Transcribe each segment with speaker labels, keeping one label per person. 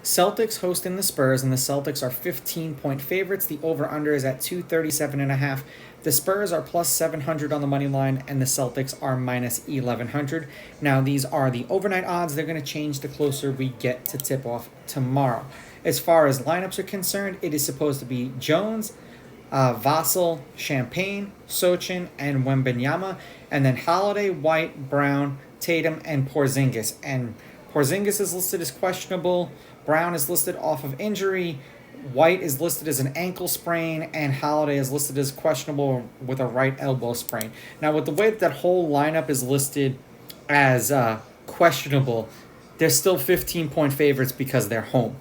Speaker 1: Celtics hosting the Spurs, and the Celtics are 15-point favorites. The over-under is at 237.5. The Spurs are plus 700 on the money line, and the Celtics are minus 1100. Now, these are the overnight odds. They're going to change the closer we get to tip-off tomorrow. As far as lineups are concerned, it is supposed to be Jones, Vassell, Champagne, Sochin, and Wembanyama, and then Holiday, White, Brown, Tatum, and Porzingis. And Porzingis is listed as questionable. Brown is listed off of injury. White is listed as an ankle sprain, and Holiday is listed as questionable with a right elbow sprain. Now, with the way that whole lineup is listed as questionable, they're still 15-point favorites because they're home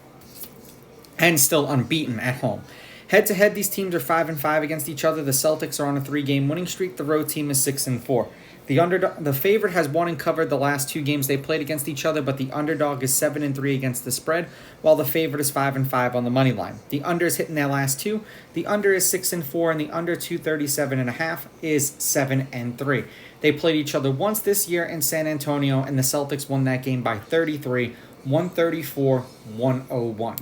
Speaker 1: and still unbeaten at home. Head-to-head, these teams are 5-5 against each other. The Celtics are on a 3-game winning streak. The road team is 6-4. The favorite has won and covered the last 2 games they played against each other, but the underdog is 7-3 against the spread, while the favorite is 5-5 on the money line. The under is hitting their last 2. The under is 6-4, and the under 237.5 is 7-3. They played each other once this year in San Antonio, and the Celtics won that game by 33, 134-101.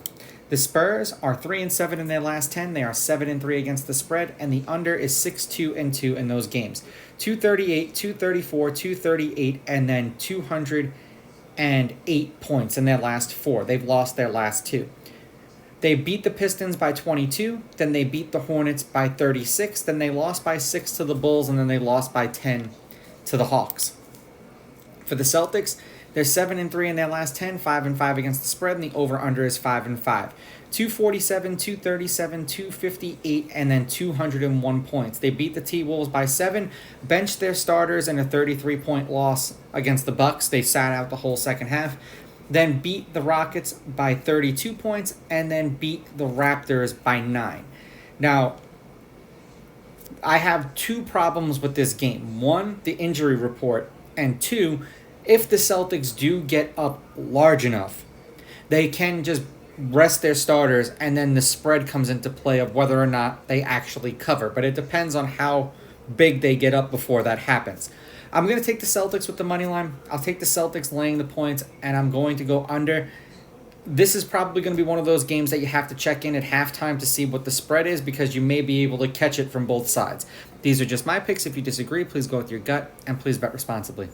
Speaker 1: The Spurs are 3-7 in their last 10. They are 7-3 against the spread, and the under is 6-2 in those games. 238, 234, 238, and then 208 points in their last 4. They've lost their last 2. They beat the Pistons by 22, then they beat the Hornets by 36, then they lost by 6 to the Bulls, and then they lost by 10 to the Hawks. For the Celtics, they're 7-3 in their last 10, 5-5 against the spread, and the over-under is 5-5. 247, 237, 258, and then 201 points. They beat the T-Wolves by 7, benched their starters in a 33-point loss against the Bucks. They sat out the whole second half. Then beat the Rockets by 32 points, and then beat the Raptors by 9. Now, I have 2 problems with this game. 1, the injury report, and 2, if the Celtics do get up large enough, they can just rest their starters, and then the spread comes into play of whether or not they actually cover. But it depends on how big they get up before that happens. I'm going to take the Celtics with the money line. I'll take the Celtics laying the points, and I'm going to go under. This is probably going to be one of those games that you have to check in at halftime to see what the spread is, because you may be able to catch it from both sides. These are just my picks. If you disagree, please go with your gut, and please bet responsibly.